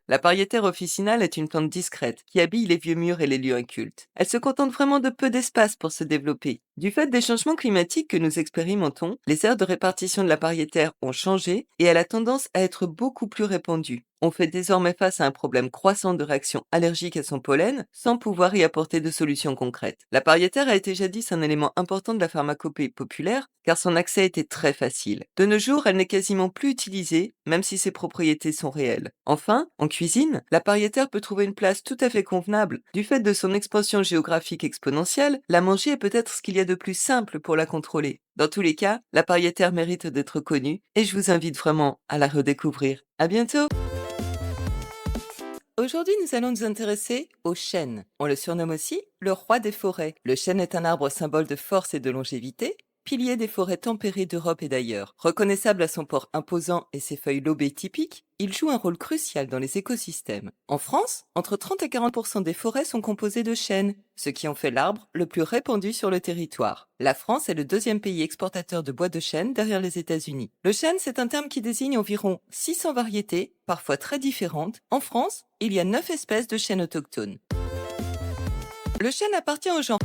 La Parieter officinale est une plante discrète qui habille les vieux murs et les lieux incultes. Elle se contente vraiment de peu d'espace pour se développer. Du fait des changements climatiques que nous expérimentons, les aires de répartition de la Parieter ont changé et elle a tendance à être beaucoup plus répandue. On fait désormais face à un problème croissant de réactions allergiques à son pollen sans pouvoir y apporter de solutions concrètes. La Parieter a été jadis un élément important de la pharmacopée populaire car son accès était très facile. De nos jours, elle n'est quasiment plus utilisée, même si ses propriétés sont réelles. Enfin, en cuisine, la Parieter peut trouver une place tout à fait convenable. Du fait de son expansion géographique exponentielle, la manger est peut-être ce qu'il y a de plus simple pour la contrôler. Dans tous les cas, la Parieter mérite d'être connue et je vous invite vraiment à la redécouvrir. À bientôt! Aujourd'hui, nous allons nous intéresser au chêne. On le surnomme aussi le roi des forêts. Le chêne est un arbre symbole de force et de longévité, pilier des forêts tempérées d'Europe et d'ailleurs. Reconnaissable à son port imposant et ses feuilles lobées typiques, il joue un rôle crucial dans les écosystèmes. En France, entre 30 et 40% des forêts sont composées de chênes, ce qui en fait l'arbre le plus répandu sur le territoire. La France est le deuxième pays exportateur de bois de chêne derrière les États-Unis. Le chêne, c'est un terme qui désigne environ 600 variétés, parfois très différentes. En France, il y a 9 espèces de chênes autochtones. Le chêne appartient au genre